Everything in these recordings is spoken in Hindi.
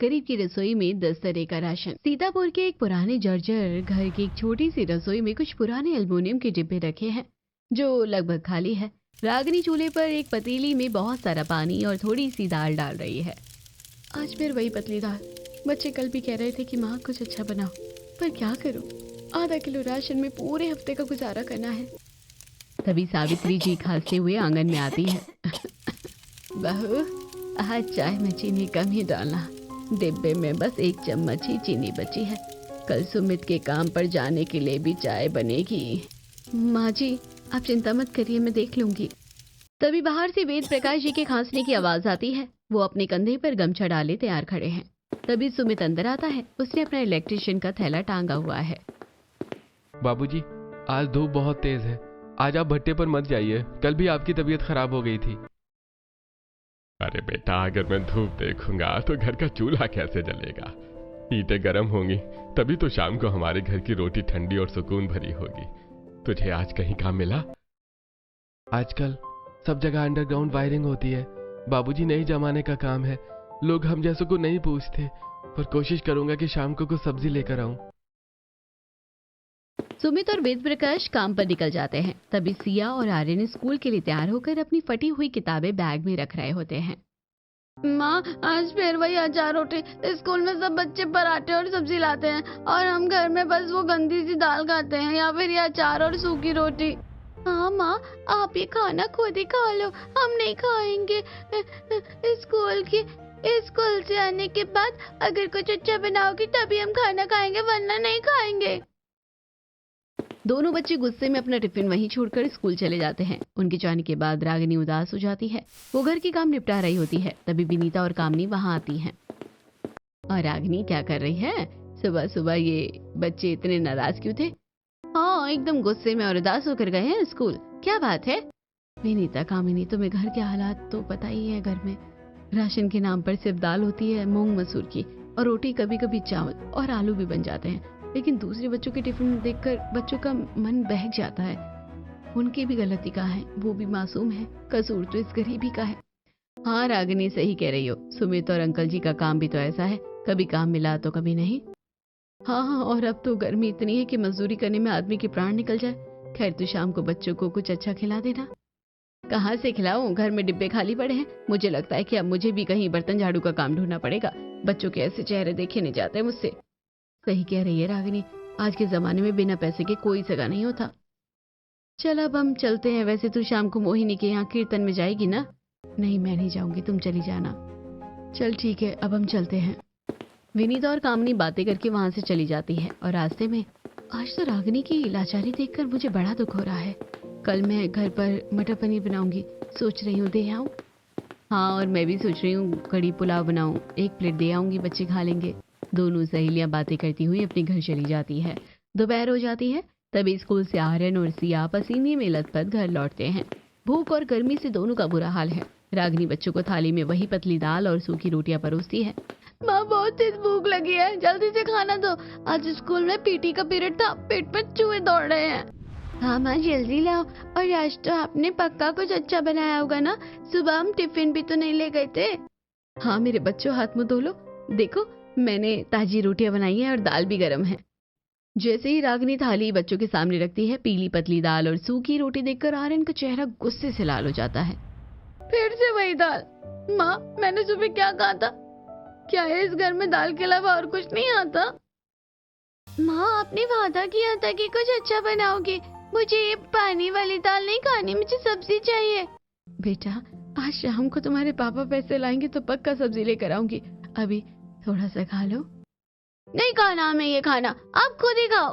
करीब की रसोई में 10 तरह का राशन। सीतापुर के एक पुराने जर्जर घर की एक छोटी सी रसोई में कुछ पुराने एल्युमिनियम के डिब्बे रखे हैं जो लगभग खाली है। रागिनी चूल्हे पर एक पतीली में बहुत सारा पानी और थोड़ी सी दाल डाल रही है। आज फिर वही पतली दाल। बच्चे कल भी कह रहे थे कि माँ कुछ अच्छा बनाओ, पर क्या करूं? आधा किलो राशन में पूरे हफ्ते का गुजारा करना है। तभी सावित्री जी खांसते हुए आंगन में आती है। बहू, आज चाय में चीनी कम ही डालना। डिब्बे में बस 1 चम्मच ही चीनी बची है। कल सुमित के काम पर जाने के लिए भी चाय बनेगी। माँ जी, आप चिंता मत करिए, मैं देख लूंगी। तभी बाहर से वेद प्रकाश जी के खांसने की आवाज आती है। वो अपने कंधे पर गमछा डाले तैयार खड़े हैं। तभी सुमित अंदर आता है। उसने अपना इलेक्ट्रिशियन का थैला टांगा हुआ है। बाबूजी, आज धूप बहुत तेज है। आज आप भट्टे पर मत जाइए, कल भी आपकी तबीयत खराब हो गई थी। अरे बेटा, अगर मैं धूप देखूंगा तो घर का चूल्हा कैसे जलेगा? ईंटें गर्म होंगी तभी तो शाम को हमारे घर की रोटी ठंडी और सुकून भरी होगी। तुझे आज कहीं काम मिला? आजकल सब जगह अंडरग्राउंड वायरिंग होती है। बाबूजी, नए जमाने का काम है, लोग हम जैसों को नहीं पूछते, पर कोशिश करूंगा कि शाम को कुछ सब्जी लेकर आऊं। सुमित और वेद प्रकाश काम पर निकल जाते हैं। तभी सिया और आर्यन स्कूल के लिए तैयार होकर अपनी फटी हुई किताबें बैग में रख रहे होते हैं। माँ, आज फिर वही अचार रोटी। स्कूल में सब बच्चे पराठे और सब्जी लाते हैं और हम घर में बस वो गंदी सी दाल खाते हैं या फिर ये अचार और सूखी रोटी। हाँ माँ, आप ये खाना खुद ही खा लो, हम नहीं खाएंगे। स्कूल से आने के बाद अगर कुछ अच्छा बनाओगी तभी हम खाना खाएंगे, वरना नहीं खाएंगे। दोनों बच्चे गुस्से में अपना टिफिन वहीं छोड़कर स्कूल चले जाते हैं। उनके जाने के बाद रागिनी उदास हो जाती है। वो घर की काम निपटा रही होती है। तभी विनीता और कामनी वहां आती हैं। और रागिनी क्या कर रही है? सुबह सुबह ये बच्चे इतने नाराज क्यों थे? हाँ, एकदम गुस्से में और उदास होकर गए हैं स्कूल। क्या बात है? विनीता, कामिनी, तुम्हें घर के हालात तो पता ही है। घर में राशन के नाम पर सिर्फ दाल होती है, मूंग मसूर की, और रोटी कभी कभी चावल और आलू भी बन जाते हैं। लेकिन दूसरे बच्चों के टिफिन देखकर बच्चों का मन बहक जाता है। उनकी भी गलती का है, वो भी मासूम है, कसूर तो इस गरीबी का है। हाँ रागिनी, सही कह रही हो। सुमित और अंकल जी का काम भी तो ऐसा है, कभी काम मिला तो कभी नहीं। हाँ, और अब तो गर्मी इतनी है कि मजदूरी करने में आदमी के प्राण निकल जाए। खैर, तू शाम को बच्चों को कुछ अच्छा खिला देना। कहाँ से खिलाऊं? घर में डिब्बे खाली पड़े हैं। मुझे लगता है कि अब मुझे भी कहीं बर्तन झाड़ू का काम ढूंढना पड़ेगा। बच्चों के ऐसे चेहरे देखे नहीं जाते मुझसे। सही कह रही है रागिनी, आज के जमाने में बिना पैसे के कोई सगा नहीं होता। चल अब हम चलते हैं। वैसे तू शाम को मोहिनी के यहाँ कीर्तन में जाएगी ना? नहीं, मैं नहीं जाऊंगी, तुम चली जाना। चल ठीक है, अब हम चलते हैं। विनीता और कामनी बातें करके वहां से चली जाती है। और रास्ते में आज तो रागिनी की लाचारी देखकर मुझे बड़ा दुख हो रहा है। कल मैं घर पर मटर पनीर बनाऊंगी, सोच रही हूँ, दे आऊं? हाँ, और मैं भी सोच रही हूँ कड़ी पुलाव बनाऊं, 1 प्लेट दे आऊंगी, बच्चे खा लेंगे। दोनों सहेलियां बातें करती हुई अपने घर चली जाती है। दोपहर हो जाती है। तभी स्कूल से आर्यन और सिया पसीने में लथपथ घर लौटते हैं। भूख और गर्मी से दोनों का बुरा हाल है। रागिनी बच्चों को थाली में वही पतली दाल और सूखी रोटियां परोसती है। माँ, बहुत तेज भूख लगी है, जल्दी से खाना दो। आज स्कूल में पीटी का पीरियड था, पेट पर चूहे दौड़ रहे हैं। हाँ माँ, जल्दी लाओ। और आज तो आपने पक्का कुछ अच्छा बनाया होगा ना? सुबह हम टिफिन भी तो नहीं ले गए थे। हाँ मेरे बच्चों, हाथ मुंह धो लो। देखो, मैंने ताजी रोटियां बनाई हैं और दाल भी गर्म है। जैसे ही रागिनी थाली बच्चों के सामने रखती है, पीली पतली दाल और सूखी रोटी देखकर आर्यन का चेहरा गुस्से से लाल हो जाता है। फिर से वही दाल? माँ, मैंने सुबह क्या कहा था? क्या है इस घर में दाल के अलावा और कुछ नहीं आता? माँ, आपने वादा किया था कि कुछ अच्छा बनाओगे। मुझे ये पानी वाली दाल नहीं खानी, मुझे सब्जी चाहिए। बेटा, आज शाम को तुम्हारे पापा पैसे लाएंगे तो पक्का सब्जी लेकर आऊंगी। अभी थोड़ा सा खा लो। नहीं खाना हमें ये खाना, आप खुद ही खाओ।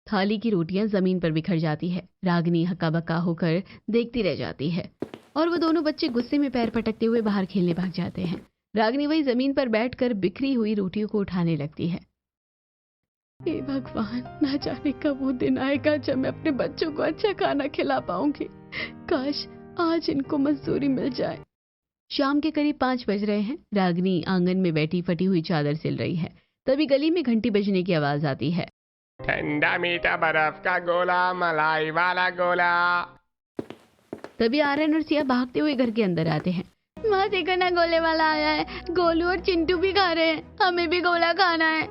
थाली की रोटियां जमीन पर बिखर जाती है। रागिनी हक्का बक्का होकर देखती रह जाती है और वो दोनों बच्चे गुस्से में पैर पटकते हुए बाहर खेलने भाग जाते हैं। रागिनी वही जमीन पर बैठकर बिखरी हुई रोटियों को उठाने लगती है। हे भगवान, ना जाने कब वो दिन आएगा जब मैं अपने बच्चों को अच्छा खाना खिला पाऊंगी। काश आज इनको मजदूरी मिल जाए। शाम के करीब 5 बज रहे हैं। रागिनी आंगन में बैठी फटी हुई चादर सिल रही है। तभी गली में घंटी बजने की आवाज आती है। ठंडा मीठा बर्फ का गोला, मलाई वाला गोला। तभी आर्यन और सिया भागते हुए घर के अंदर आते हैं। माँ देखो ना, गोले वाला आया है। गोलू और चिंटू भी खा रहे हैं, हमें भी गोला खाना है।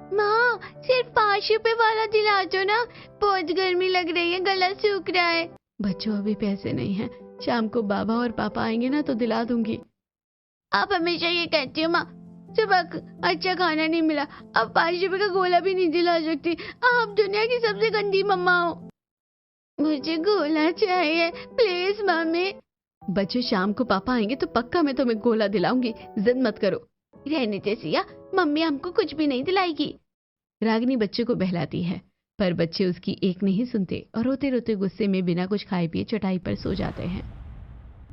माँ सिर्फ 5 रुपए वाला दिला दो ना, बहुत गर्मी लग रही है, गला सूख रहा है। बच्चों अभी पैसे नहीं है, शाम को बाबा और पापा आएंगे ना तो दिला दूंगी। आप हमेशा ये कहती हो माँ, सुबह अच्छा खाना नहीं मिला, अब 5 रुपए का गोला भी नहीं दिला सकती। आप दुनिया की सबसे गंदी मम्मा हो। मुझे गोला चाहिए प्लीज मम्मी। बच्चों शाम को पापा आएंगे तो पक्का मैं तुम्हें गोला दिलाऊंगी, जिद मत करो। रहने दे सिया, मम्मी हमको कुछ भी नहीं दिलाएगी। रागिनी बच्चे को बहलाती है, पर बच्चे उसकी एक नहीं सुनते और रोते रोते गुस्से में बिना कुछ खाए पिए चटाई पर सो जाते हैं।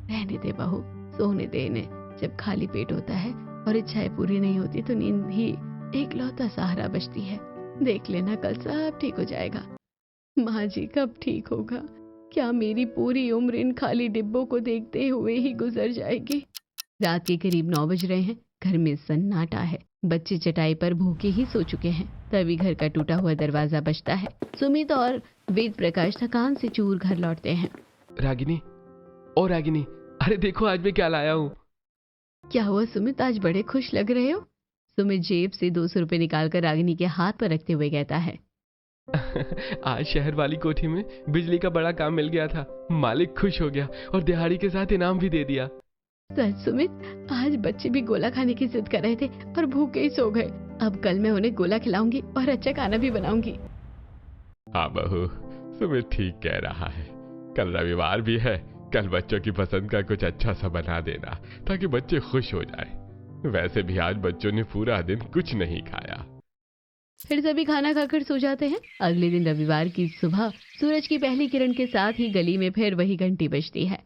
रहने दे बहू, सोने दे इन्हें। जब खाली पेट होता है और इच्छाएं पूरी नहीं होती तो नींद ही एकलौता सहारा बचती है। देख लेना, कल सब ठीक हो जाएगा। माँ जी कब ठीक होगा? क्या मेरी पूरी उम्र इन खाली डिब्बों को देखते हुए ही गुजर जाएगी? रात के करीब 9 बज रहे हैं। घर में सन्नाटा है। बच्चे चटाई पर भूखे ही सो चुके हैं। तभी घर का टूटा हुआ दरवाजा बजता है। सुमित और वेद प्रकाश थकान से चूर घर लौटते हैं। रागिनी, ओ रागिनी, अरे देखो आज मैं क्या लाया हूँ। क्या हुआ सुमित, आज बड़े खुश लग रहे हो? सुमित जेब से 200 रुपए निकालकर रागिनी के हाथ पर रखते हुए कहता है। आज शहर वाली कोठी में बिजली का बड़ा काम मिल गया था। मालिक खुश हो गया और दिहाड़ी के साथ इनाम भी दे दिया। सच सुमित, आज बच्चे भी गोला खाने की जिद कर रहे थे और भूखे ही सो गए। अब कल मैं उन्हें गोला खिलाऊंगी और अच्छा खाना भी बनाऊंगी। हाँ बहू, सुमित ठीक कह रहा है। कल रविवार भी है, कल बच्चों की पसंद का कुछ अच्छा सा बना देना ताकि बच्चे खुश हो जाएं। वैसे भी आज बच्चों ने पूरा दिन कुछ नहीं खाया। फिर सभी खाना खाकर सो जाते हैं। अगले दिन रविवार की सुबह सूरज की पहली किरण के साथ ही गली में फिर वही घंटी बजती है।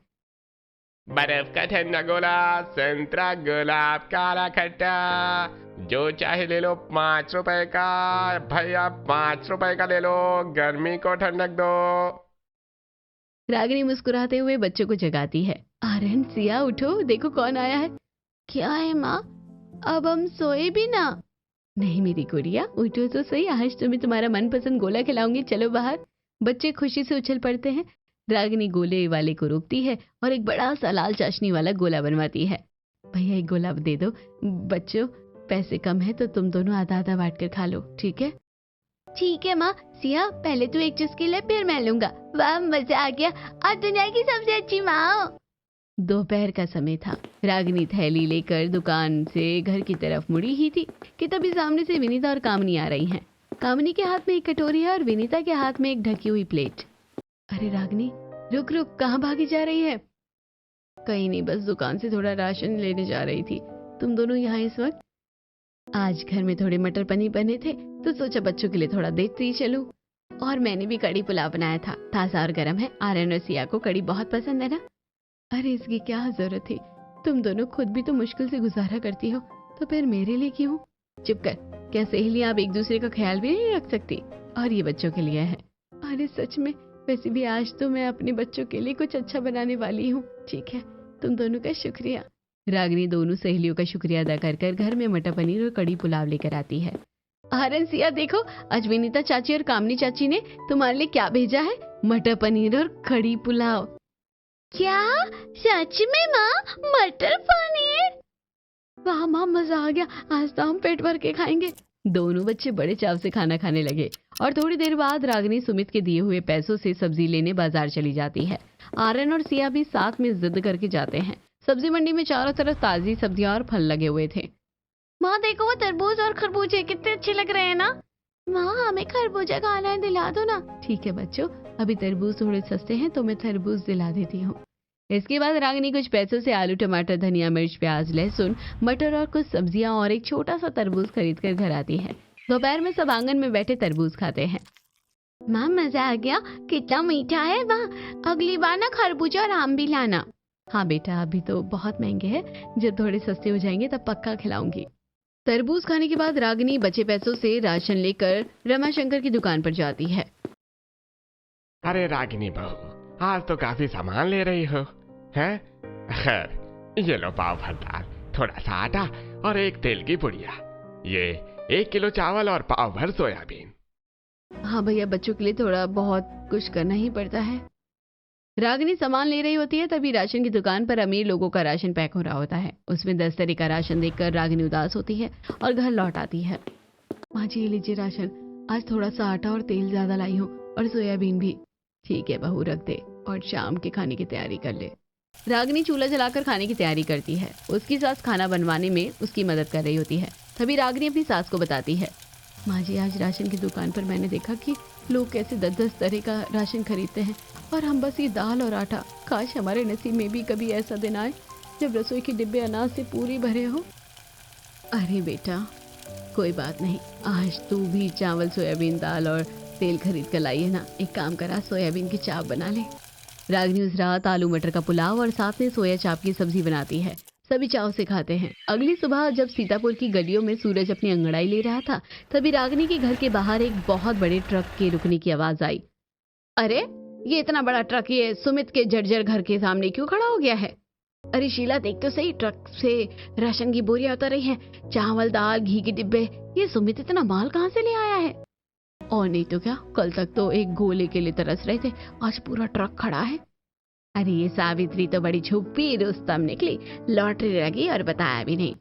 बर्फ का ठंडा गोला, संतरा गुलाब काला खट्टा, जो चाहे ले लो 5 रुपए का। भैया 5 रुपए का ले लो, गर्मी को ठंडक दो। रागिनी मुस्कुराते हुए बच्चों को जगाती है। आर्यन, सिया उठो, देखो कौन आया है। क्या है माँ, अब हम सोए भी ना? नहीं मेरी गुड़िया, उठो तो सही, आज तुम्हें तुम्हारा मनपसंद गोला खिलाऊंगी, चलो बाहर। बच्चे खुशी से उछल पड़ते हैं। रागिनी गोले वाले को रोकती है और एक बड़ा सा लाल चाशनी वाला गोला बनवाती है। भैया एक गोला दे दो। बच्चों पैसे कम है तो तुम दोनों आधा आधा बांट कर खा लो, ठीक है? ठीक है माँ। सिया पहले तू एक चुस्की ले, फिर मैं लूंगा। वाह मजा आ गया, आज दुनिया की सबसे अच्छी माँ हो। दोपहर का समय था। रागिनी थैली लेकर दुकान से घर की तरफ मुड़ी ही थी कि तभी सामने से विनीता और कामनी आ रही हैं। कामनी के हाथ में एक कटोरी है और विनीता के हाथ में एक ढकी हुई प्लेट। अरे रागिनी, रुक रुक, कहाँ भागी जा रही है? कहीं नहीं, बस दुकान से थोड़ा राशन लेने जा रही थी। तुम दोनों यहाँ इस वक्त? आज घर में थोड़े मटर पनीर बने थे तो सोचा बच्चों के लिए थोड़ा देखते ही चलूं। और मैंने भी कड़ी पुलाव बनाया था, ताजा और गर्म है। आर्यन और सिया को कड़ी बहुत पसंद है ना। अरे इसकी क्या जरूरत थी, तुम दोनों खुद भी तो मुश्किल से गुजारा करती हो, तो फिर मेरे लिए क्यों? चुप कर, क्या सहेलियां आप एक दूसरे का ख्याल भी नहीं रख सकती? और ये बच्चों के लिए है। अरे सच में, वैसे भी आज तो मैं अपने बच्चों के लिए कुछ अच्छा बनाने वाली हूँ। ठीक है, तुम दोनों का शुक्रिया। रागिनी दोनों सहेलियों का शुक्रिया अदा कर कर घर में मटर पनीर और कड़ी पुलाव लेकर आती है। आर्यन, सिया देखो, आज विनीता चाची और कामनी चाची ने तुम्हारे लिए क्या भेजा है, मटर पनीर और कड़ी पुलाव। क्या सच में माँ, मटर पनीर? वाह माँ, मजा आ गया, आज तो हम पेट भर के खाएंगे। दोनों बच्चे बड़े चाव से खाना खाने लगे और थोड़ी देर बाद रागिनी सुमित के दिए हुए पैसों से सब्जी लेने बाजार चली जाती है। आर्यन और सिया भी साथ में जिद करके जाते हैं। सब्जी मंडी में चारों तरफ ताजी सब्जियां और फल लगे हुए थे। माँ देखो, वो तरबूज और खरबूजे कितने अच्छे लग रहे हैं ना। माँ हमें खरबूजा खाना है, दिला दो ना। ठीक है बच्चों, अभी तरबूज थोड़े सस्ते हैं तो मैं तरबूज दिला देती हूँ। इसके बाद रागिनी कुछ पैसों से आलू, टमाटर, धनिया, मिर्च, प्याज, लहसुन, मटर और कुछ सब्जियां और एक छोटा सा तरबूज खरीद कर घर आती है। दोपहर में सब आंगन में बैठे तरबूज खाते हैं। माँ मजा आ गया, कितना मीठा है। वाह, अगली बार ना खरबूजा और आम भी लाना। हाँ बेटा, अभी तो बहुत महंगे हैं, जब थोड़े सस्ते हो जाएंगे तब पक्का खिलाऊंगी। तरबूज खाने के बाद रागिनी बचे पैसों से राशन लेकर रमाशंकर की दुकान पर जाती है। अरे रागिनी बहू, आज तो काफी सामान ले रही हो, हैं? खैर, ये लो पाव भर दाल, थोड़ा सा आटा और एक तेल की पुड़िया। ये 1 किलो चावल और पाव भर सोयाबीन। हाँ भैया, बच्चों के लिए थोड़ा बहुत कुछ करना ही पड़ता है। रागिनी सामान ले रही होती है, तभी राशन की दुकान पर अमीर लोगों का राशन पैक हो रहा होता है। उसमें 10 तरह का राशन देखकर रागिनी उदास होती है और घर लौट आती है। माँ जी, ये लीजिए राशन, आज थोड़ा सा आटा और तेल ज्यादा लाई हूँ और सोयाबीन भी। ठीक है बहू, रख दे और शाम के खाने की तैयारी कर ले। रागिनी चूल्हा जलाकर खाने की तैयारी करती है। उसकी सास खाना बनवाने में उसकी मदद कर रही होती है। तभी रागिनी अपनी सास को बताती है, माँ जी, आज राशन की दुकान पर मैंने देखा कि लोग कैसे 10-10 तरह का राशन खरीदते हैं और हम बस ये दाल और आटा। काश हमारे नसीब में भी कभी ऐसा दिन आए जब रसोई के डिब्बे अनाज से पूरी भरे हो। अरे बेटा, कोई बात नहीं, आज तू भी चावल, सोयाबीन, दाल और तेल खरीद कर लाई है ना। एक काम करा, सोयाबीन की चाप बना ले। रागिनी उस रात आलू मटर का पुलाव और साथ में सोया चाप की सब्जी बनाती है। सभी चाव से खाते हैं। अगली सुबह जब सीतापुर की गलियों में सूरज अपनी अंगड़ाई ले रहा था, तभी रागिनी के घर के बाहर एक बहुत बड़े ट्रक के रुकने की आवाज आई। अरे, ये इतना बड़ा ट्रक ये सुमित के जर्जर घर के सामने क्यों खड़ा हो गया है? अरे शीला, देख तो सही, ट्रक से राशन की बोरियां उतर रही हैं, चावल, दाल, घी के डिब्बे। ये सुमित इतना माल कहाँ से ले आया है? और नहीं तो क्या, कल तक तो एक गोले के लिए तरस रहे थे, आज पूरा ट्रक खड़ा है। अरे ये सावित्री तो बड़ी छुपी रुस्तम निकली, लॉटरी लगी और बताया भी नहीं।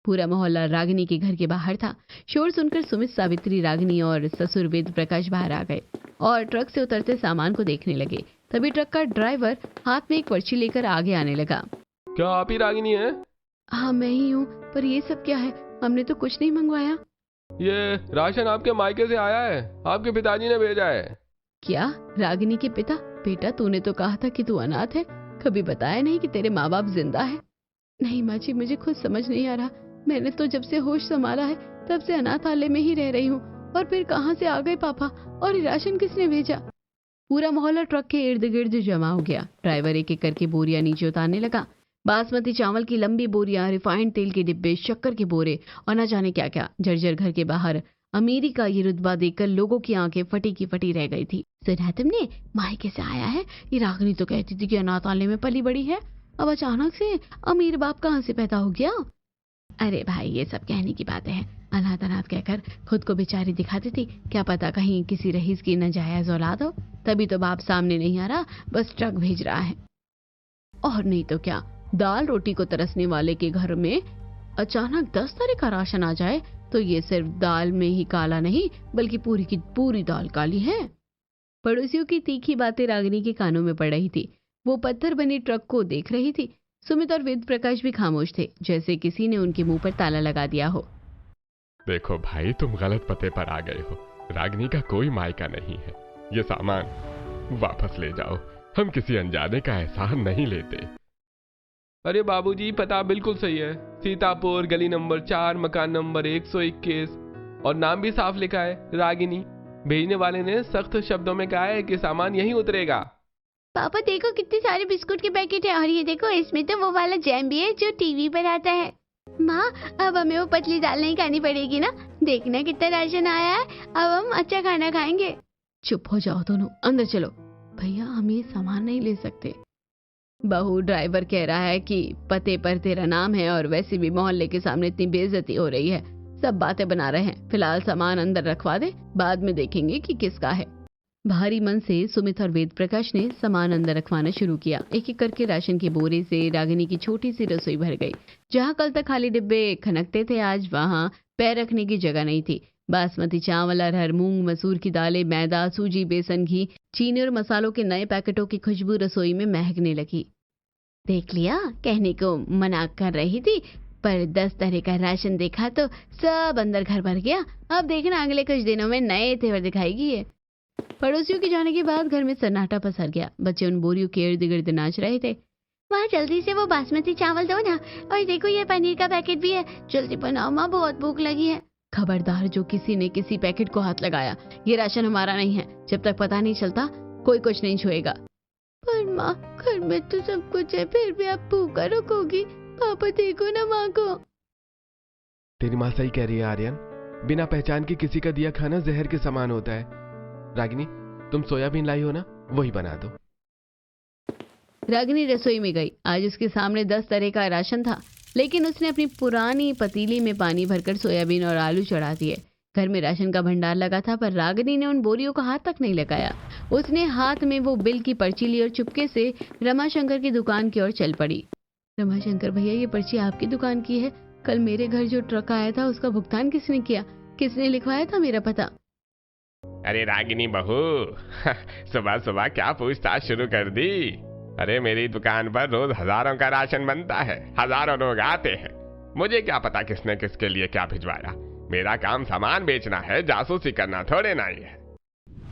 पूरा मोहल्ला रागिनी के घर के बाहर था। शोर सुनकर सुमित, सावित्री, रागिनी और ससुर वेद प्रकाश बाहर आ गए और ट्रक से उतरते सामान को देखने लगे। तभी ट्रक का ड्राइवर हाथ में एक पर्ची लेकर आगे आने लगा। क्या आप ही रागिनी है? हाँ मैं ही हूँ, पर ये सब क्या है? हमने तो कुछ नहीं मंगवाया। ये राशन आपके मायके से आया है, आपके पिताजी ने भेजा है। क्या? रागिनी के पिता? बेटा, तूने तो कहा था कि तू अनाथ है, कभी बताया नहीं कि तेरे माँ बाप जिंदा है। नहीं माँ जी, मुझे खुद समझ नहीं आ रहा। मैंने तो जब से होश संभाला है तब से अनाथालय में ही रह रही हूँ। और फिर कहाँ से आ गए पापा? और ये राशन किसने भेजा? पूरा मोहल्ला ट्रक के इर्द गिर्द जमा हो गया। ड्राइवर एक एक करके बोरियां नीचे उतारने लगा। बासमती चावल की लंबी बोरियां, रिफाइंड तेल के डिब्बे, शक्कर के बोरे और न जाने क्या क्या। जर्जर घर के बाहर अमीरी का ये रुतबा देखकर लोगों की आंखें फटी की फटी रह गई थी। सुना तुमने, मायके से आया है? ये रागिनी तो कहती थी कि अनाथालय में पली बड़ी है, अब अचानक से अमीर बाप कहाँ से पैदा हो गया? अरे भाई, ये सब कहने की बातें हैं। अनाथ अनाथ कहकर खुद को बेचारी दिखाती थी, क्या पता कहीं किसी रईस की नाजायज औलाद हो। तभी तो बाप सामने नहीं आ रहा, बस ट्रक भेज रहा है। और नहीं तो क्या, दाल रोटी को तरसने वाले के घर में अचानक 10 तरह का राशन आ जाए तो ये सिर्फ दाल में ही काला नहीं, बल्कि पूरी की पूरी दाल काली है। पड़ोसियों की तीखी बातें रागिनी के कानों में पड़ रही थी। वो पत्थर बनी ट्रक को देख रही थी। सुमित और वेद प्रकाश भी खामोश थे, जैसे किसी ने उनके मुंह पर ताला लगा दिया हो। देखो भाई, तुम गलत पते पर आ गए हो। रागिनी का कोई मायका नहीं है। ये सामान वापस ले जाओ, हम किसी अनजाने का एहसान नहीं लेते। अरे बाबूजी, पता बिल्कुल सही है, सीतापुर, गली नंबर 4, मकान नंबर 121 और नाम भी साफ लिखा है, रागिनी। भेजने वाले ने सख्त शब्दों में कहा है कि सामान यहीं उतरेगा। पापा देखो, कितने सारे बिस्कुट के पैकेट है, और ये देखो, इसमें तो वो वाला जैम भी है जो टीवी पर आता है। माँ, अब हमें वो पतली दाल नहीं खानी पड़ेगी ना? देखना कितना राशन आया है, अब हम अच्छा खाना खाएंगे। चुप हो जाओ दोनों, अंदर चलो। भैया, हम ये सामान नहीं ले सकते। बहू, ड्राइवर कह रहा है कि पते पर तेरा नाम है और वैसे भी मोहल्ले के सामने इतनी बेइज्जती हो रही है, सब बातें बना रहे हैं। फिलहाल सामान अंदर रखवा दे, बाद में देखेंगे कि किसका है। भारी मन से सुमित और वेद प्रकाश ने सामान अंदर रखवाना शुरू किया। एक एक करके राशन के बोरे से रागिनी की छोटी सी रसोई भर गई। जहाँ कल तक खाली डिब्बे खनकते थे, आज वहाँ पैर रखने की जगह नहीं थी। बासमती चावल, अरहर, मूंग, मसूर की दालें, मैदा, सूजी, बेसन, घी, चीनी और मसालों के नए पैकेटों की खुशबू रसोई में महकने लगी। देख लिया, कहने को मना कर रही थी, पर 10 तरह का राशन देखा तो सब अंदर घर भर गया। अब देखना अगले कुछ दिनों में नए तेवर दिखाएगी ये। पड़ोसियों के जाने के बाद घर में सन्नाटा पसर गया। बच्चे उन बोरियों के इर्द गिर्द नाच रहे थे। माँ, जल्दी से वो बासमती चावल दो ना, और देखो ये पनीर का पैकेट भी है, जल्दी बनाओ माँ, बहुत भूख लगी है। खबरदार, जो किसी ने किसी पैकेट को हाथ लगाया, ये राशन हमारा नहीं है। जब तक पता नहीं चलता कोई कुछ नहीं छुएगा। पर माँ, घर में तो सब कुछ है, फिर भी आप भूखा रखोगी? पापा देखो ना माँ को। तेरी माँ सही कह रही है आर्यन, बिना पहचान के किसी का दिया खाना जहर के समान होता है। रागिनी, तुम सोयाबीन लाई हो ना, वही बना दो। रागिनी रसोई में गई। आज उसके सामने 10 तरह का राशन था, लेकिन उसने अपनी पुरानी पतीली में पानी भरकर सोयाबीन और आलू चढ़ा दिए। घर में राशन का भंडार लगा था, पर रागिनी ने उन बोरियों को हाथ तक नहीं लगाया। उसने हाथ में वो बिल की पर्ची ली और चुपके से रमाशंकर की दुकान की ओर चल पड़ी। रमाशंकर भैया, ये पर्ची आपकी दुकान की है। कल मेरे घर जो ट्रक आया था उसका भुगतान किसने किया? किसने लिखवाया था मेरा पता? अरे रागिनी बहू, सुबह सुबह क्या पूछताछ शुरू कर दी? अरे मेरी दुकान पर रोज हजारों का राशन बनता है, हजारों लोग आते हैं। मुझे क्या पता किसने किसके लिए क्या भिजवाया। मेरा काम सामान बेचना है, जासूसी करना थोड़े ना ही है।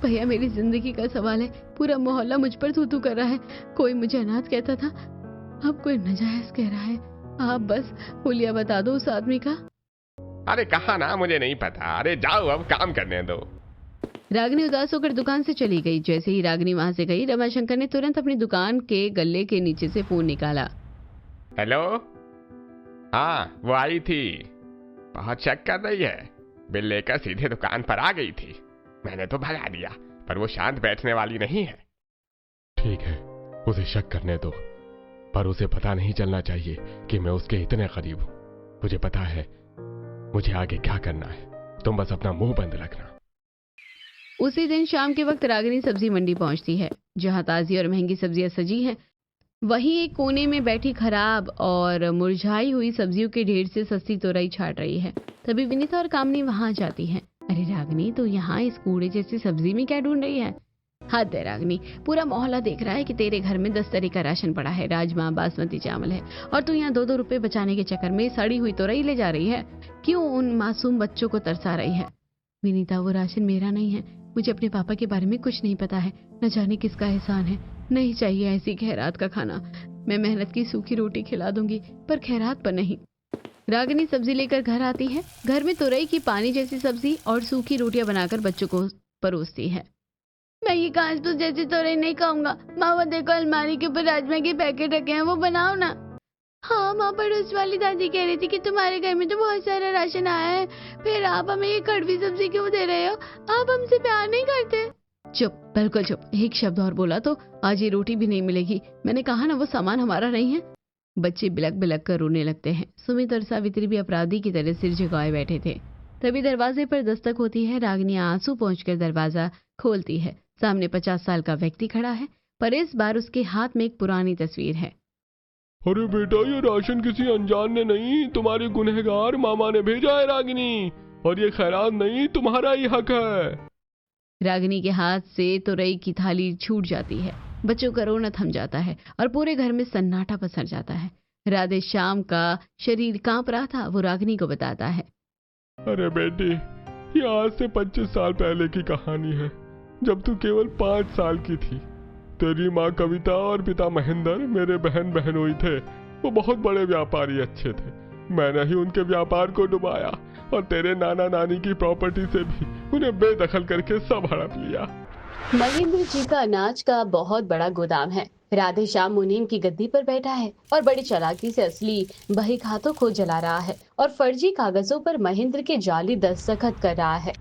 भैया, मेरी जिंदगी का सवाल है। पूरा मोहल्ला मुझ पर थू-थू कर रहा है। कोई मुझे अनाथ कहता था, अब कोई नाजायज कह रहा है। आप बस हुलिया बता दो उस आदमी का। अरे कहा ना मुझे नहीं पता। अरे जाओ, अब काम करने दो। रागिनी उदास होकर दुकान से चली गई। जैसे ही रागिनी वहां से गई, रमाशंकर ने तुरंत अपनी दुकान के गल्ले के नीचे से फोन निकाला। हेलो, हाँ वो आई थी, बहुत शक कर रही है। बिल लेकर सीधे दुकान पर आ गई थी। मैंने तो भगा दिया, पर वो शांत बैठने वाली नहीं है। ठीक है, उसे शक करने दो, पर उसे पता नहीं चलना चाहिए कि मैं उसके इतने करीब हूं। मुझे पता है मुझे आगे क्या करना है। तुम बस अपना मुंह बंद रखना। उसी दिन शाम के वक्त रागिनी सब्जी मंडी पहुंचती है, जहां ताजी और महंगी सब्जियां सजी हैं। वहीं एक कोने में बैठी खराब और मुरझाई हुई सब्जियों के ढेर से सस्ती तोरई छाट रही है। तभी विनीता और कामनी वहां जाती हैं। अरे रागिनी, तो यहाँ इस कूड़े जैसी सब्जी में क्या ढूंढ रही है? हद है रागिनी, पूरा मोहल्ला देख रहा है कि तेरे घर में 10 तरह का राशन पड़ा है, राजमा बासमती चावल है, और तू यहाँ 2-2 रुपए बचाने के चक्कर में सड़ी हुई तोरई ले जा रही है। क्यों उन मासूम बच्चों को तरसा रही है? विनीता, वो राशन मेरा नहीं है। मुझे अपने पापा के बारे में कुछ नहीं पता है। न जाने किसका एहसान है। नहीं चाहिए ऐसी खैरात का खाना। मैं मेहनत की सूखी रोटी खिला दूंगी, पर खैरात पर नहीं। रागिनी सब्जी लेकर घर आती है। घर में तुरई की पानी जैसी सब्जी और सूखी रोटियां बनाकर बच्चों को परोसती है। मैं ये घास फूस जैसी तुरई नहीं खाऊंगा। माँ, वो देखो अलमारी के ऊपर राजमा के पैकेट रखे हैं, वो बनाओ ना। हाँ माँ, पड़ोस वाली दादी कह रही थी कि तुम्हारे घर में तो बहुत सारा राशन आया है, फिर आप हमें ये कड़वी सब्जी क्यों दे रहे हो? आप हमसे प्यार नहीं करते? चुप, बिल्कुल चुप। एक शब्द और बोला तो आज ये रोटी भी नहीं मिलेगी। मैंने कहा ना, वो सामान हमारा नहीं है। बच्चे बिलक बिलक कर रोने लगते हैं। सुमित और सावित्री भी अपराधी की तरह सिर झुकाए बैठे थे। तभी दरवाजे पर दस्तक होती है। रागिनी आंसू पहुंचकर दरवाजा खोलती है। सामने 50 साल का व्यक्ति खड़ा है, पर इस बार उसके हाथ में एक पुरानी तस्वीर है। अरे बेटा, ये राशन किसी अनजान ने नहीं, तुम्हारे गुनहगार मामा ने भेजा है रागिनी, और ये खैरात नहीं, तुम्हारा ही हक है। रागिनी के हाथ से तुरई की थाली छूट जाती है। बच्चों का रोना थम जाता है और पूरे घर में सन्नाटा पसर जाता है। राधे श्याम का शरीर कांप रहा था। वो रागिनी को बताता है, अरे बेटी, ये आज से 25 साल पहले की कहानी है, जब तू केवल 5 साल की थी। तेरी माँ कविता और पिता महेंद्र मेरे बहन बहनोई थे। वो बहुत बड़े व्यापारी, अच्छे थे। मैंने ही उनके व्यापार को डुबाया और तेरे नाना नानी की प्रॉपर्टी से भी उन्हें बेदखल करके सब हड़प लिया। महेंद्र जी का अनाज का बहुत बड़ा गोदाम है। राधे श्याम मुनीम की गद्दी पर बैठा है और बड़ी चालाकी से असली बही खातों को जला रहा है और फर्जी कागजों पर महेंद्र के जाली दस्तखत कर रहा है।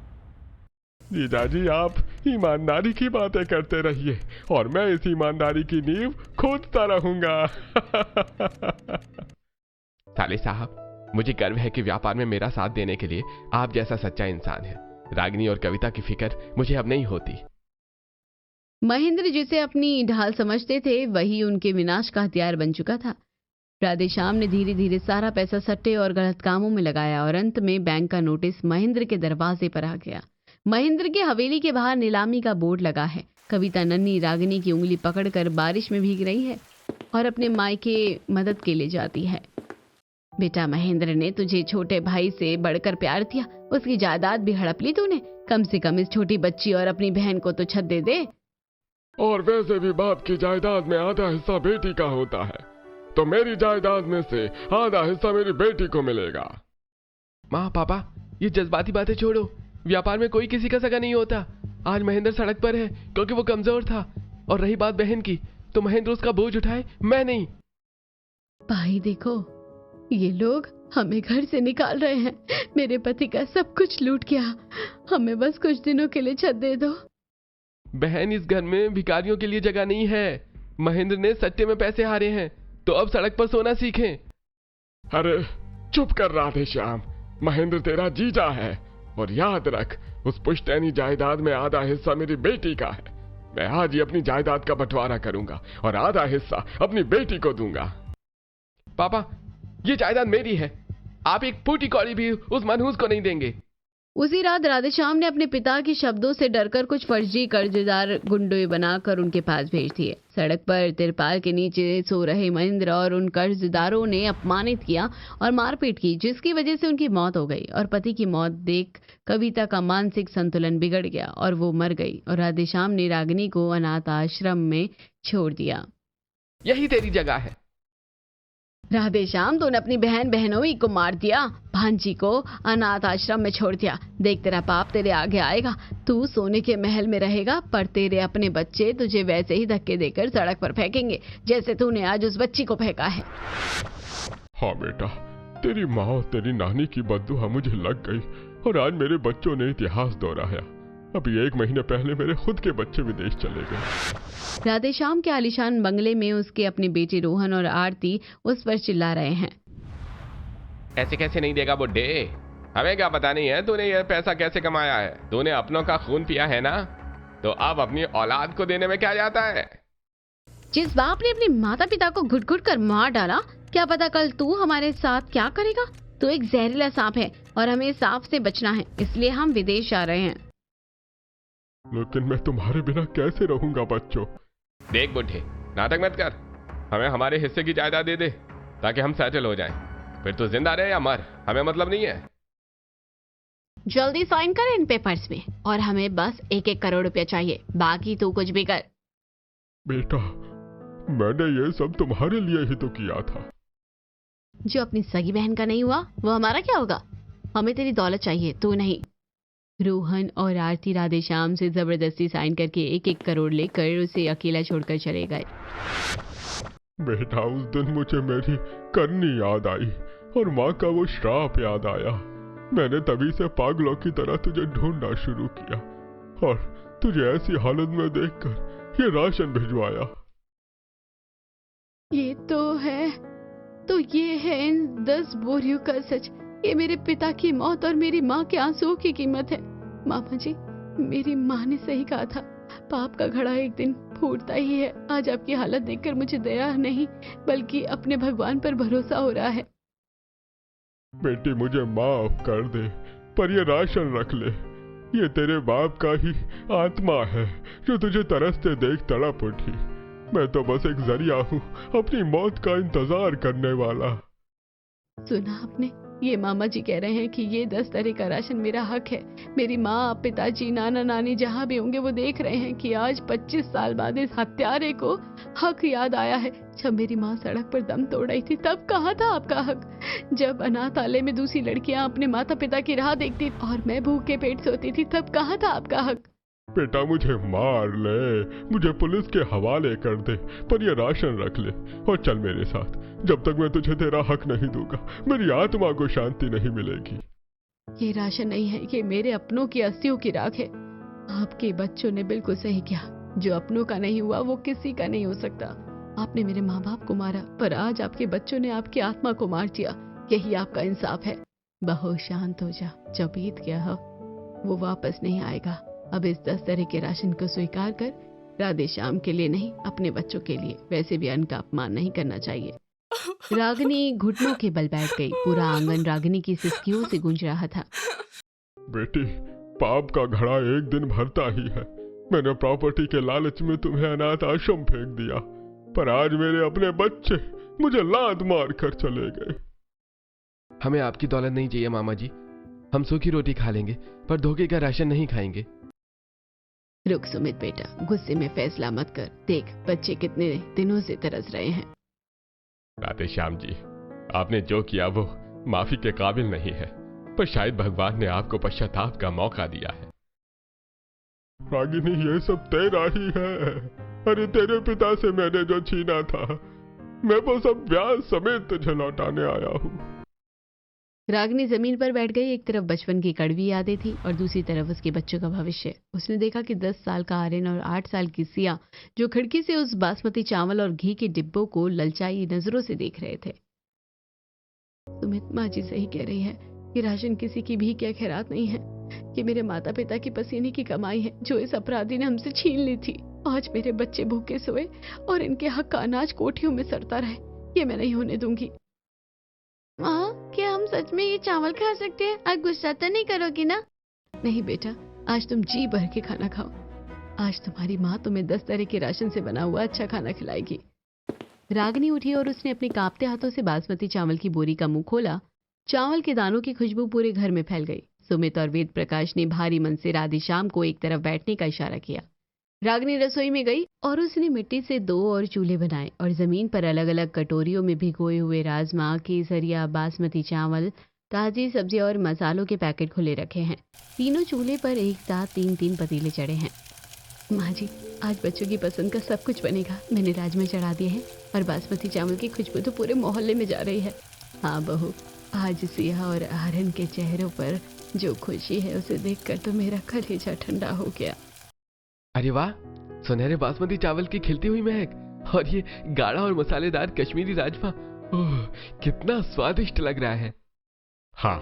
जीजाजी, आप ईमानदारी की बातें करते रहिए और मैं इस ईमानदारी की नींव खोदता रहूंगा। साले साहब, मुझे गर्व है कि व्यापार में मेरा साथ देने के लिए आप जैसा सच्चा इंसान है। रागिनी और कविता की फिक्र मुझे अब नहीं होती। महेंद्र जिसे अपनी ढाल समझते थे, वही उनके विनाश का हथियार बन चुका था। राधे श्याम ने धीरे धीरे सारा पैसा सट्टे और गलत कामों में लगाया और अंत में बैंक का नोटिस महेंद्र के दरवाजे पर आ गया। महेंद्र के हवेली के बाहर नीलामी का बोर्ड लगा है। कविता नन्ही रागिनी की उंगली पकड़कर बारिश में भीग रही है और अपने मायके मदद के लिए जाती है। बेटा, महेंद्र ने तुझे छोटे भाई से बढ़कर प्यार दिया, उसकी जायदाद भी हड़प ली तूने। कम से कम इस छोटी बच्ची और अपनी बहन को तो छत दे दे। और वैसे भी बाप की जायदाद में आधा हिस्सा बेटी का होता है, तो मेरी जायदाद में से आधा हिस्सा मेरी बेटी को मिलेगा। माँ, पापा, ये जज्बाती बातें छोड़ो। व्यापार में कोई किसी का सगा नहीं होता। आज महेंद्र सड़क पर है क्योंकि वो कमजोर था, और रही बात बहन की, तो महेंद्र उसका बोझ उठाए, मैं नहीं। भाई देखो, ये लोग हमें घर से निकाल रहे हैं। मेरे पति का सब कुछ लूट गया। हमें बस कुछ दिनों के लिए छत दे दो। बहन, इस घर में भिखारियों के लिए जगह नहीं है। महेंद्र ने सट्टे में पैसे हारे हैं, तो अब सड़क पर सोना सीखें। अरे चुप कर राधे श्याम, महेंद्र तेरा जीजा है। और याद रख, उस पुश्तैनी जायदाद में आधा हिस्सा मेरी बेटी का है। मैं आज ही अपनी जायदाद का बंटवारा करूंगा और आधा हिस्सा अपनी बेटी को दूंगा। पापा, ये जायदाद मेरी है, आप एक फूटी कौड़ी भी उस मनहूस को नहीं देंगे। उसी रात राधेश्याम ने अपने पिता के शब्दों से डरकर कुछ फर्जी कर्जदार गुंडे बनाकर उनके पास भेज दिए। सड़क पर तिरपाल के नीचे सो रहे महेंद्र और उन कर्जदारों ने अपमानित किया और मारपीट की, जिसकी वजह से उनकी मौत हो गई। और पति की मौत देख कविता का मानसिक संतुलन बिगड़ गया और वो मर गई और राधेश्याम ने रागिनी को अनाथ आश्रम में छोड़ दिया। यही तेरी जगह है। राधेश्याम, तूने अपनी बहन बहनोई को मार दिया, भांजी को अनाथ आश्रम में छोड़ दिया। देख, तेरा पाप तेरे आगे आएगा। तू सोने के महल में रहेगा, पर तेरे अपने बच्चे तुझे वैसे ही धक्के देकर सड़क पर फेंकेंगे जैसे तूने आज उस बच्ची को फेंका है। हाँ बेटा, तेरी माँ और तेरी नानी की बद्दुआ मुझे लग गई और आज मेरे बच्चों ने इतिहास दोहराया। अभी 1 महीने पहले मेरे खुद के बच्चे विदेश चले गए। राधेश्याम के आलीशान बंगले में उसके अपने बेटे रोहन और आरती उस पर चिल्ला रहे हैं। ऐसे कैसे नहीं देगा बुड्ढे? हमें क्या पता नहीं है तूने ये पैसा कैसे कमाया है। तूने अपनों का खून पिया है ना, तो अब अपनी औलाद को देने में क्या जाता है। जिस बाप ने अपने माता पिता को घुट घुट कर मार डाला, क्या पता कल तू हमारे साथ क्या करेगा। तू एक जहरीला सांप है और हमें सांप से बचना है, इसलिए हम विदेश जा रहे हैं। लेकिन मैं तुम्हारे बिना कैसे रहूंगा बच्चों। देख बुड्ढे, नाटक मत कर। हमें हमारे हिस्से की जायदाद दे दे ताकि हम सेटल हो जाएं। फिर तो जिंदा रहे या मर, हमें मतलब नहीं है। जल्दी साइन कर इन पेपर्स में, और हमें बस 1-1 करोड़ रुपया चाहिए, बाकी तू कुछ भी कर। बेटा, मैंने ये सब तुम्हारे लिए ही तो किया था। जो अपनी सगी बहन का नहीं हुआ वो हमारा क्या होगा। हमें तेरी दौलत चाहिए, तू नहीं। रोहन और आरती राधेश्याम से जबरदस्ती साइन करके 1-1 करोड़ लेकर उसे अकेला छोड़कर चले गए। बेटा, उस दिन मुझे मेरी करनी याद आई और माँ का वो श्राप याद आया। मैंने तभी से पागलों की तरह तुझे ढूंढना शुरू किया और तुझे ऐसी हालत में देखकर ये राशन भिजवाया। ये है इन 10 बोरियों का सच। ये मेरे पिता की मौत और मेरी माँ के आंसुओं की कीमत है। मामा जी, मेरी माँ ने सही कहा था, पाप का घड़ा एक दिन फूटता ही है। आज आपकी हालत देखकर मुझे दया नहीं बल्कि अपने भगवान पर भरोसा हो रहा है। बेटी, मुझे माफ कर दे, पर ये राशन रख ले। ये तेरे बाप का ही आत्मा है जो तुझे तरसते देख तड़प उठी। मैं तो बस एक जरिया हूँ अपनी मौत का इंतजार करने वाला। सुना आपने, ये मामा जी कह रहे हैं कि ये 10 तरह का राशन मेरा हक है। मेरी माँ, पिताजी, नाना नानी जहाँ भी होंगे वो देख रहे हैं कि आज 25 साल बाद इस हत्यारे को हक याद आया है। जब मेरी माँ सड़क पर दम तोड़ रही थी तब कहाँ था आपका हक। जब अनाथालय में दूसरी लड़कियाँ अपने माता पिता की राह देखती और मैं भूखे पेट सोती थी तब कहाँ था आपका हक। बेटा, मुझे मार ले, मुझे पुलिस के हवाले कर दे, पर ये राशन रख ले और चल मेरे साथ। जब तक मैं तुझे तेरा हक नहीं दूंगा मेरी आत्मा को शांति नहीं मिलेगी। ये राशन नहीं है, ये मेरे अपनों की अस्थियों की राख है। आपके बच्चों ने बिल्कुल सही किया, जो अपनों का नहीं हुआ वो किसी का नहीं हो सकता। आपने मेरे माँ बाप को मारा, पर आज आपके बच्चों ने आपकी आत्मा को मार दिया। यही आपका इंसाफ है। बहुत शांत हो जा, जो बीत गया हो वो वापस नहीं आएगा। अब इस 10 तरह के राशन को स्वीकार कर। राधेश्याम के लिए नहीं, अपने बच्चों के लिए। वैसे भी अन्न का अपमान नहीं करना चाहिए। रागिनी घुटनों के बल बैठ गई। पूरा आंगन रागिनी की सिसकियों से गूंज रहा था। बेटी, पाप का घड़ा एक दिन भरता ही है। मैंने प्रॉपर्टी के लालच में तुम्हें अनाथ आश्रम फेंक दिया, पर आज मेरे अपने बच्चे मुझे लात मार कर चले गए। हमें आपकी दौलत नहीं चाहिए मामा जी। हम सूखी रोटी खा लेंगे पर धोखे का राशन नहीं खाएंगे। रुक सुमित बेटा, गुस्से में फैसला मत कर। देख, बच्चे कितने दिनों से तरस रहे हैं। राधेश्याम जी, आपने जो किया वो माफी के काबिल नहीं है, पर शायद भगवान ने आपको पश्चाताप का मौका दिया है। रागिनी, ये सब तेरा ही है। अरे तेरे पिता से मैंने जो छीना था मैं वो सब ब्याज समेत तुझे लौटाने आया हूँ। रागिनी जमीन पर बैठ गई। एक तरफ बचपन की कड़वी यादें थी और दूसरी तरफ उसके बच्चों का भविष्य। उसने देखा कि 10 साल का आर्यन और 8 साल की सिया जो खिड़की से उस बासमती चावल और घी के डिब्बों को ललचाई नजरों से देख रहे थे। सुमित, माँ जी सही कह रही है, ये राशन किसी की भी क्या खैरात नहीं है। ये मेरे माता पिता की पसीने की कमाई है जो इस अपराधी ने हमसे छीन ली थी। आज मेरे बच्चे भूखे सोए और इनके हक का अनाज कोठियों में सड़ता रहे, ये मैं नहीं होने दूंगी। माँ, क्या हम सच में ये चावल खा सकते हैं? आज गुस्सा तो नहीं करोगी ना? नहीं बेटा, आज तुम जी भर के खाना खाओ। आज तुम्हारी माँ तुम्हें 10 तरह के राशन से बना हुआ अच्छा खाना खिलाएगी। रागिनी उठी और उसने अपने कांपते हाथों से बासमती चावल की बोरी का मुंह खोला। चावल के दानों की खुशबू पूरे घर में फैल गई। सुमित और वेद प्रकाश ने भारी मन से राधेश्याम को एक तरफ बैठने का इशारा किया। रागिनी रसोई में गई और उसने मिट्टी से 2 और चूल्हे बनाए और जमीन पर अलग अलग कटोरियों में भिगोए हुए राजमा, केसरिया, बासमती चावल, ताजी सब्जी और मसालों के पैकेट खुले रखे हैं। तीनों चूल्हे पर एक साथ 3-3 पतीले चढ़े हैं। माँ जी, आज बच्चों की पसंद का सब कुछ बनेगा। मैंने राजमा चढ़ा दिए हैं और बासमती चावल की खुशबू तो पूरे मोहल्ले में जा रही है। हाँ बहू, आज सिया और आर्यन के चेहरों पर जो खुशी है उसे देखकर तो मेरा कलेजा ठंडा हो गया। अरे वाह, सुनहरे बासमती चावल की खिलती हुई महक और ये गाढ़ा और मसालेदार कश्मीरी राजमा, ओह कितना स्वादिष्ट लग रहा है। हाँ,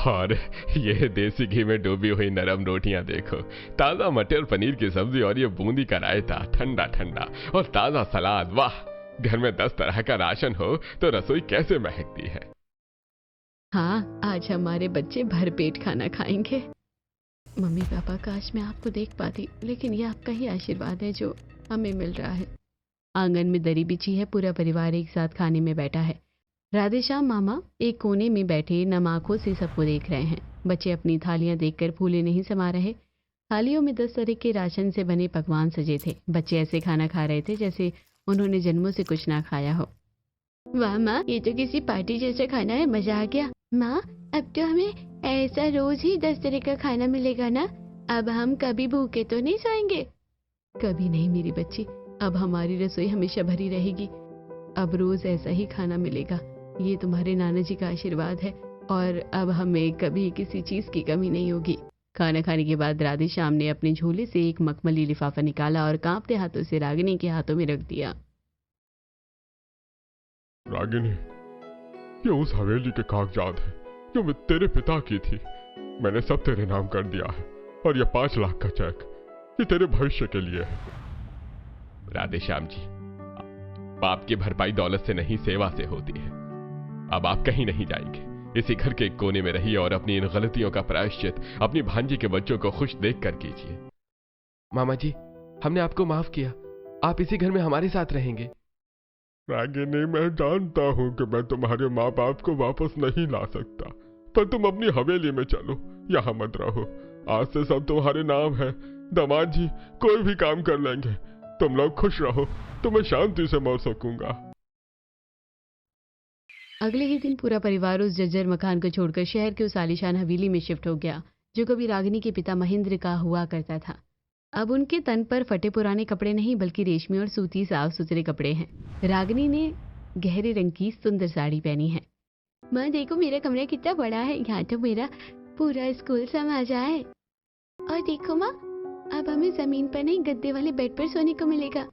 और ये देसी घी में डूबी हुई नरम रोटियां देखो, ताजा मटर पनीर की सब्जी और ये बूंदी का रायता ठंडा ठंडा और ताजा सलाद। वाह, घर में 10 तरह का राशन हो तो रसोई कैसे महकती है। हाँ, आज हमारे बच्चे भरपेट खाना खाएंगे। मम्मी पापा, काश मैं आपको देख पाती, लेकिन ये आपका ही आशीर्वाद है जो हमें मिल रहा है। आंगन में दरी बिछी है, पूरा परिवार एक साथ खाने में बैठा है। राधेश्याम मामा एक कोने में बैठे नम आंखों से सबको देख रहे हैं। बच्चे अपनी थालियां देखकर फूले नहीं समा रहे। थालियों में 10 तरह के राशन से बने पकवान सजे थे। बच्चे ऐसे खाना खा रहे थे जैसे उन्होंने जन्मों से कुछ ना खाया हो। वाह माँ, ये तो किसी पार्टी जैसा खाना है, मजा आ गया। माँ, अब तो हमें ऐसा रोज ही 10 तरह का खाना मिलेगा ना? अब हम कभी भूखे तो नहीं सोएंगे। कभी नहीं मेरी बच्ची, अब हमारी रसोई हमेशा भरी रहेगी। अब रोज ऐसा ही खाना मिलेगा। ये तुम्हारे नाना जी का आशीर्वाद है और अब हमें कभी किसी चीज की कमी नहीं होगी। खाना खाने के बाद राधेश्याम ने अपने झोले से एक मखमली लिफाफा निकाला और कांपते हाथों से रागिनी के हाथों में रख दिया। रागिनी, ये उस हवेली के कागजात है जो तेरे पिता की थी। मैंने सब तेरे नाम कर दिया है और ये 5 लाख का चेक ये तेरे भविष्य के लिए है। राधेश्याम जी, पाप की भरपाई दौलत से नहीं सेवा से होती है। अब आप कहीं नहीं जाएंगे। इसी घर के एक कोने में रहिए और अपनी इन गलतियों का प्रायश्चित अपनी भांजी के बच्चों को खुश देखकर कीजिए। मामा जी, हमने आपको माफ किया। आप इसी घर में हमारे साथ रहेंगे। रागिनी, मैं जानता हूं कि मैं तुम्हारे माँ बाप को वापस नहीं ला सकता, पर तुम अपनी हवेली में चलो, यहाँ मत रहो। आज से सब तुम्हारे नाम है। दामाद जी कोई भी काम कर लेंगे। तुम लोग खुश रहो, तो मैं शांति से मर सकूंगा। अगले ही दिन पूरा परिवार उस जर्जर मकान को छोड़कर शहर के उस आलीशान हवेली में शिफ्ट हो गया जो कभी रागिनी के पिता महेंद्र का हुआ करता था। अब उनके तन पर फटे पुराने कपड़े नहीं बल्कि रेशमी और सूती साफ सुथरे कपड़े हैं। रागिनी ने गहरे रंग की सुंदर साड़ी पहनी है। माँ देखो, मेरा कमरा कितना बड़ा है, यहाँ तो मेरा पूरा स्कूल समा जाए। और देखो माँ, अब हमें जमीन पर नहीं गद्दे वाले बेड पर सोने को मिलेगा।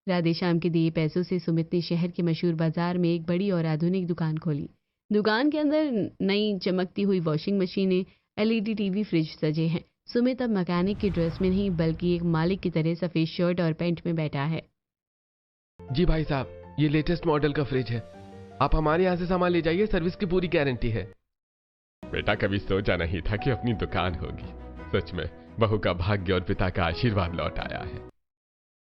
राधेश्याम के दिए पैसों से सुमित ने शहर के मशहूर बाजार में एक बड़ी और आधुनिक दुकान खोली। दुकान के अंदर नई चमकती हुई वॉशिंग मशीनें, LED टीवी, फ्रिज सजे हैं। सुमित अब मैकेनिक की ड्रेस में नहीं बल्कि एक मालिक की तरह सफेद शर्ट और पैंट में बैठा है। जी भाई साहब, ये लेटेस्ट मॉडल का फ्रिज है। आप हमारे यहाँ से सामान ले जाइए, सर्विस की पूरी गारंटी है। बेटा, कभी सोचा नहीं था कि अपनी दुकान होगी। सच में बहू का भाग्य और पिता का आशीर्वाद लौट आया है।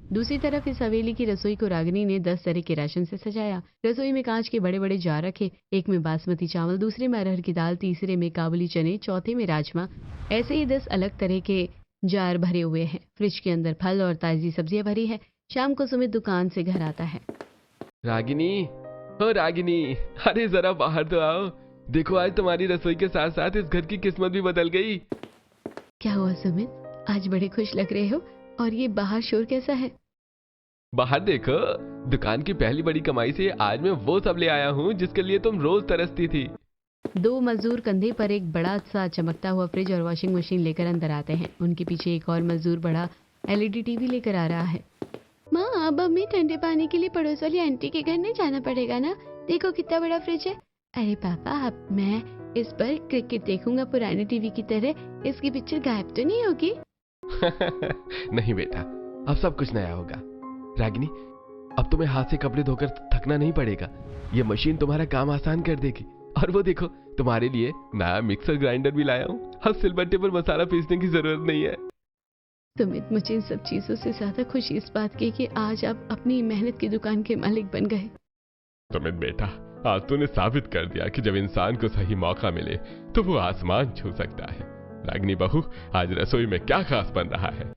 दूसरी तरफ इस हवेली की रसोई को रागिनी ने 10 तरह के राशन से सजाया। रसोई में कांच के बड़े बड़े जार रखे, एक में बासमती चावल, दूसरे में अरहर की दाल, तीसरे में काबुली चने, चौथे में राजमा। ऐसे ही 10 अलग तरह के जार भरे हुए हैं। फ्रिज के अंदर फल और ताजी सब्जियां भरी है। शाम को सुमित दुकान से घर आता है। रागिनी, हो रागिनी, अरे जरा बाहर तो आओ। देखो, आज तुम्हारी रसोई के साथ साथ इस घर की किस्मत भी बदल गई। क्या हुआ सुमित, आज बड़े खुश लग रहे हो? और ये बाहर शोर कैसा है? बाहर देखो, दुकान की पहली बड़ी कमाई से आज मैं वो सब ले आया हूँ जिसके लिए तुम रोज तरसती थी। 2 मजदूर कंधे पर एक बड़ा सा चमकता हुआ फ्रिज और वॉशिंग मशीन लेकर अंदर आते हैं। उनके पीछे एक और मजदूर बड़ा LED टीवी लेकर आ रहा है। माँ, अब हमें ठंडे पानी के लिए पड़ोस वाली आंटी के घर नहीं जाना पड़ेगा ना? देखो कितना बड़ा फ्रिज है। अरे पापा, अब मैं इस पर क्रिकेट देखूंगा पुराने टीवी की तरह। इसकी पिक्चर गायब तो नहीं होगी? नहीं बेटा, अब सब कुछ नया होगा। रागिनी, अब तुम्हें हाथ से कपड़े धोकर थकना नहीं पड़ेगा। ये मशीन तुम्हारा काम आसान कर देगी। और वो देखो, तुम्हारे लिए नया मिक्सर ग्राइंडर भी लाया हूँ। अब सिलबट्टे पर मसाला पीसने की जरूरत नहीं है। सुमित, मुझे इन सब चीजों से ज्यादा खुशी इस बात की कि आज आप अपनी मेहनत की दुकान के मालिक बन गए। सुमित बेटा, आज तूने साबित कर दिया कि जब इंसान को सही मौका मिले तो वो आसमान छू सकता है। रागिनी बहू, आज रसोई में क्या खास बन रहा है?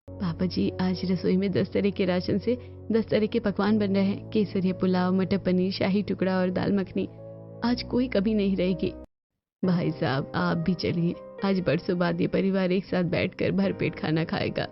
पापा जी, आज रसोई में 10 तरह के राशन से 10 तरह के पकवान बन रहे हैं। केसरिया पुलाव, मटर पनीर, शाही टुकड़ा और दाल मखनी। आज कोई कभी नहीं रहेगी। भाई साहब, आप भी चलिए। आज बरसों बाद ये परिवार एक साथ बैठकर भरपेट खाना खाएगा।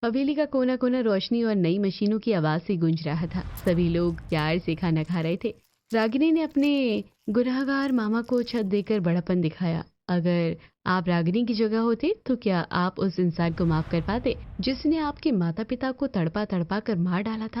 हवेली का कोना कोना रोशनी और नई मशीनों की आवाज से गूंज रहा था। सभी लोग प्यार से खाना खा रहे थे। रागिनी ने अपने गुनहगार मामा को छत देकर बड़ापन दिखाया। अगर आप रागिनी की जगह होते तो क्या आप उस इंसान को माफ कर पाते जिसने आपके माता पिता को तड़पा तड़पा कर मार डाला था?